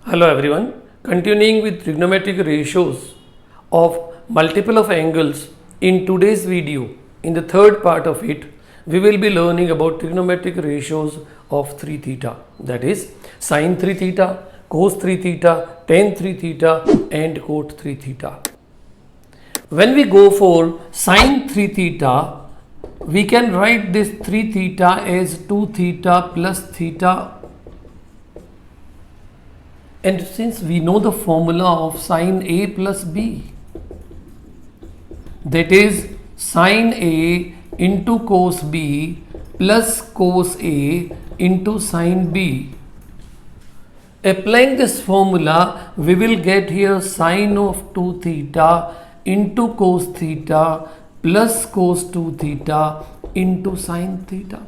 Hello everyone. Continuing with trigonometric ratios of multiple of angles, in today's video, in the third part of it, we will be learning about trigonometric ratios of 3 theta, that is sin 3 theta, cos 3 theta, tan 3 theta and cot 3 theta. When we go for sin 3 theta, we can write this 3 theta as 2 theta plus theta. And since we know the formula of sin A plus B, that is sin A into cos B plus cos A into sin B. Applying this formula, we will get here sin of 2 theta into cos theta plus cos 2 theta into sin theta.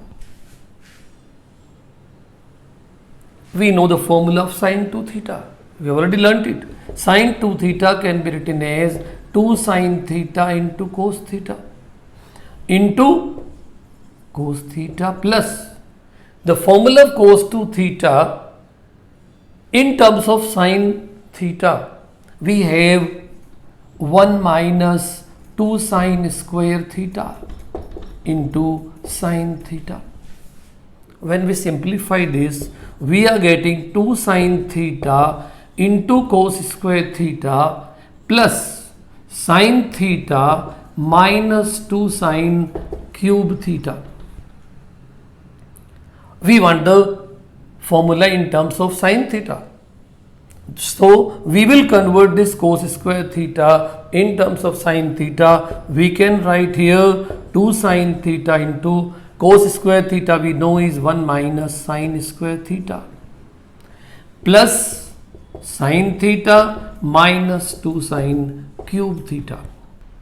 We know the formula of sin 2 theta. We have already learnt it. Sin 2 theta can be written as 2 sin theta into cos theta into cos theta plus the formula of cos 2 theta in terms of sin theta. We have 1 minus 2 sin square theta into sin theta. When we simplify this, we are getting 2 sin theta into cos square theta plus sin theta minus 2 sin cube theta. We want the formula in terms of sin theta. So we will convert this cos square theta in terms of sin theta. We can write here 2 sin theta into cos square theta we know is 1 minus sin square theta plus sin theta minus 2 sin cube theta.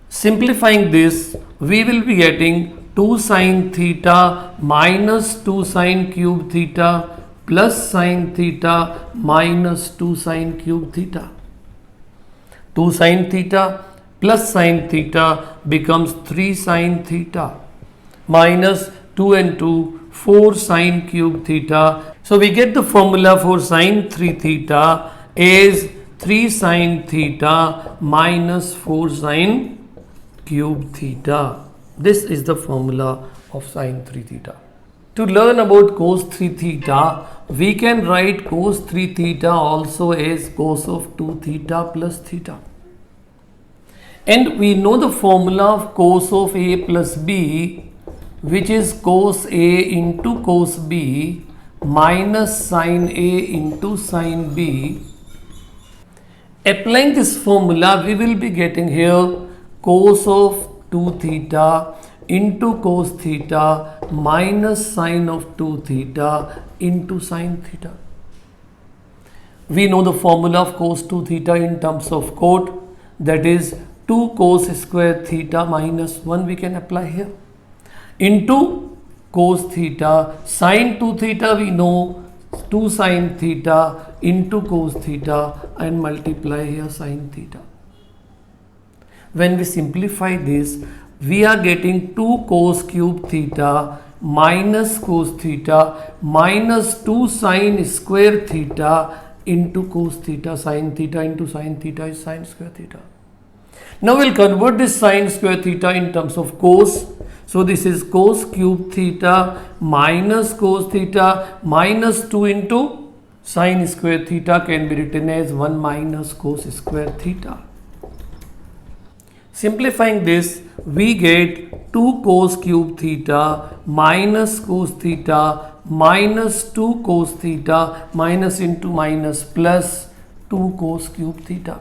Simplifying this, we will be getting 2 sin theta minus 2 sin cube theta plus sin theta minus 2 sin cube theta. 2 sin theta plus sin theta becomes 3 sin theta minus 2 and 2, 4 sin cube theta. So we get the formula for sin 3 theta is 3 sin theta minus 4 sin cube theta. This is the formula of sin 3 theta. To learn about cos 3 theta, we can write cos 3 theta also as cos of 2 theta plus theta. And we know the formula of cos of A plus B, which is cos A into cos B minus sin A into sin B. Applying this formula, we will be getting here cos of 2 theta into cos theta minus sin of 2 theta into sin theta. We know the formula of cos 2 theta in terms of cot, that is 2 cos square theta minus 1 we can apply here into cos theta. Sin 2 theta we know 2 sin theta into cos theta and multiply here sin theta. When we simplify this, we are getting 2 cos cube theta minus cos theta minus 2 sin square theta into cos theta. Sin theta into sin theta is sin square theta. Now we'll convert this sin square theta in terms of cos. So this is cos cube theta minus cos theta minus 2 into sin square theta can be written as 1 minus cos square theta. Simplifying this, we get 2 cos cube theta minus cos theta minus 2 cos theta minus into minus plus 2 cos cube theta.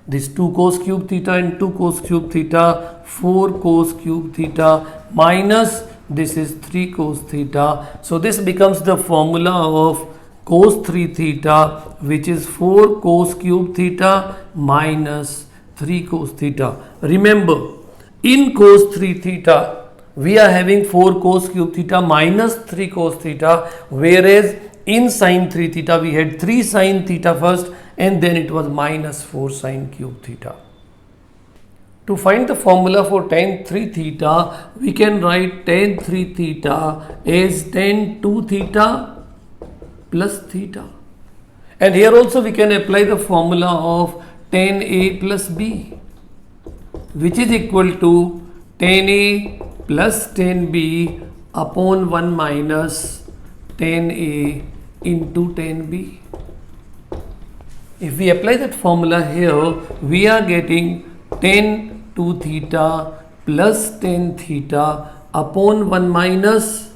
This 2 cos cube theta and 2 cos cube theta, 4 cos cube theta minus this is 3 cos theta. So this becomes the formula of cos 3 theta, which is 4 cos cube theta minus 3 cos theta. Remember, in cos 3 theta, we are having 4 cos cube theta minus 3 cos theta, whereas in sin 3 theta, we had 3 sin theta first and then it was minus 4 sin cube theta. To find the formula for tan 3 theta, we can write tan 3 theta as tan 2 theta plus theta. And here also we can apply the formula of tan A plus B, which is equal to tan A plus tan B upon 1 minus tan A into tan B. If we apply that formula here, we are getting tan 2 theta plus tan theta upon 1 minus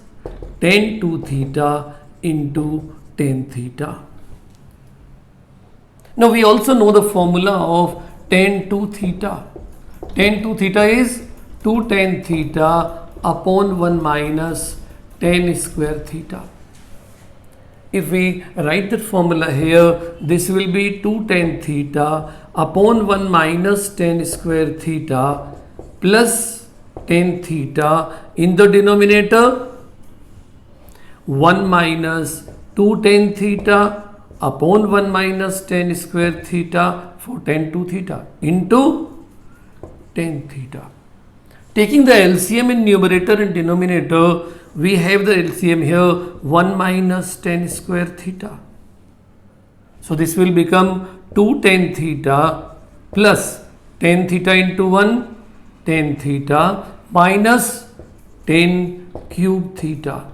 tan 2 theta into tan theta. Now we also know the formula of tan 2 theta. Tan 2 theta is 2 tan theta upon 1 minus tan square theta. If we write that formula here, this will be 2 tan theta upon 1 minus tan square theta plus tan theta in the denominator, 1 minus 2 tan theta upon 1 minus tan square theta for tan 2 theta into tan theta. Taking the LCM in numerator and denominator, we have the LCM here 1 minus tan square theta. So this will become 2 tan theta plus tan theta into 1 tan theta minus tan cube theta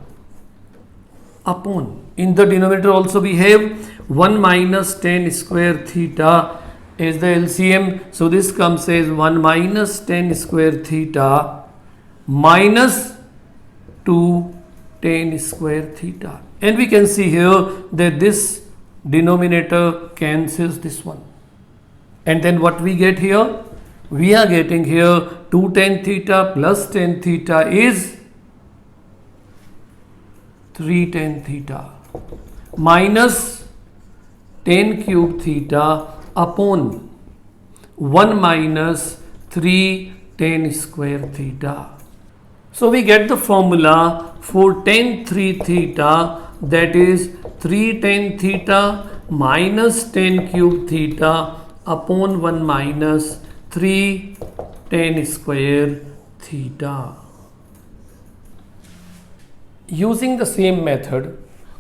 upon, in the denominator also we have 1 minus tan square theta as the LCM. So this comes as 1 minus tan square theta minus 2 tan square theta. And we can see here that this denominator cancels this one. And then what we get here? We are getting here 2 tan theta plus tan theta is 3 tan theta minus tan cube theta upon 1 minus 3 tan square theta. So we get the formula for tan 3 theta, that is 3 tan theta minus tan cube theta upon 1 minus 3 tan square theta. Using the same method,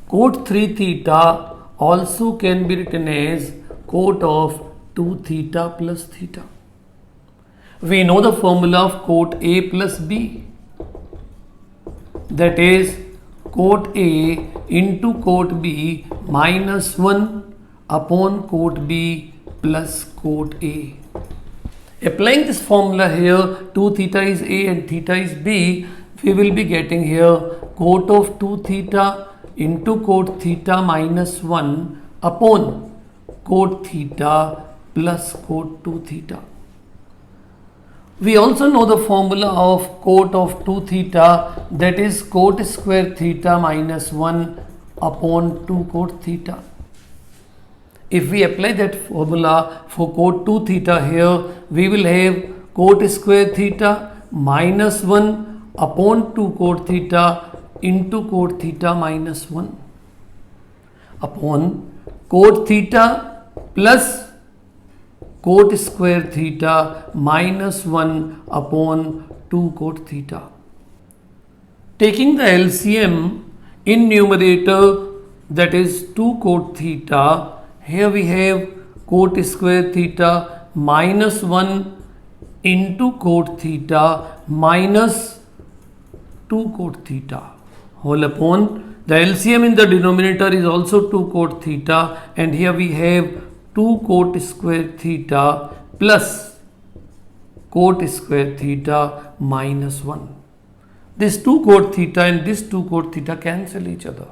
cot 3 theta also can be written as cot of 2 theta plus theta. We know the formula of cot A plus B, that is cot A into cot B minus 1 upon cot B plus cot A. Applying this formula here, 2 theta is A and theta is B, we will be getting here cot of 2 theta into cot theta minus 1 upon cot theta plus cot 2 theta. We also know the formula of cot of 2 theta, that is cot square theta minus 1 upon 2 cot theta. If we apply that formula for cot 2 theta here, we will have cot square theta minus 1 upon 2 cot theta into cot theta minus 1 upon cot theta plus cot square theta minus 1 upon 2 cot theta. Taking the LCM in numerator, that is 2 cot theta, here we have cot square theta minus 1 into cot theta minus 2 cot theta whole upon, the LCM in the denominator is also 2 cot theta, and here we have 2 cot square theta plus cot square theta minus 1. This 2 cot theta and this 2 cot theta cancel each other,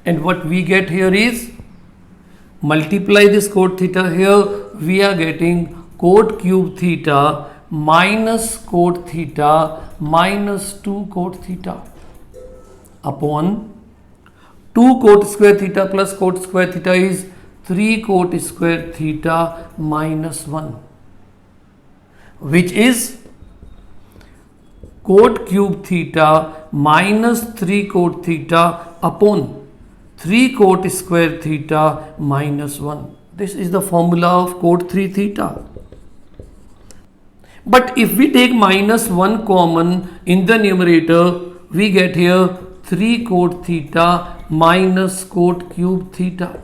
and what we get here is, multiply this cot theta here, we are getting cot cube theta minus cot theta minus 2 cot theta upon 2 cot square theta plus cot square theta is 3 cot square theta minus 1, which is cot cube theta minus 3 cot theta upon 3 cot square theta minus 1. This is the formula of cot 3 theta. But if we take minus 1 common in the numerator, we get here 3 cot theta minus cot cube theta.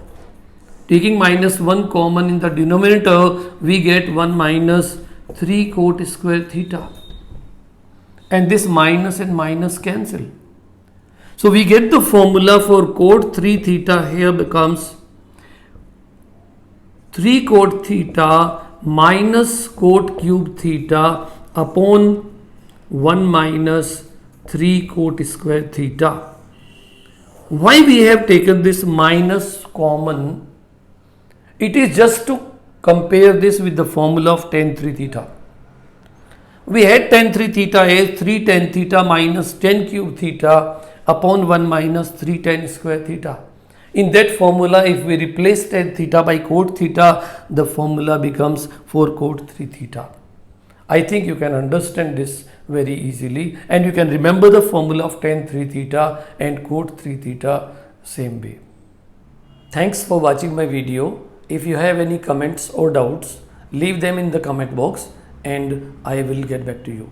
Taking minus 1 common in the denominator, we get 1 minus 3 cot square theta. And this minus and minus cancel. So we get the formula for cot 3 theta here becomes 3 cot theta minus cot cube theta upon 1 minus 3 cot square theta. Why we have taken this minus common? It is just to compare this with the formula of tan 3 theta. We had tan 3 theta as 3 tan theta minus tan cube theta upon 1 minus 3 tan square theta. In that formula, if we replace tan theta by cot theta, the formula becomes 4 cot 3 theta. I think you can understand this very easily, and you can remember the formula of tan 3 theta and cot 3 theta same way. Thanks for watching my video. If you have any comments or doubts, leave them in the comment box and I will get back to you.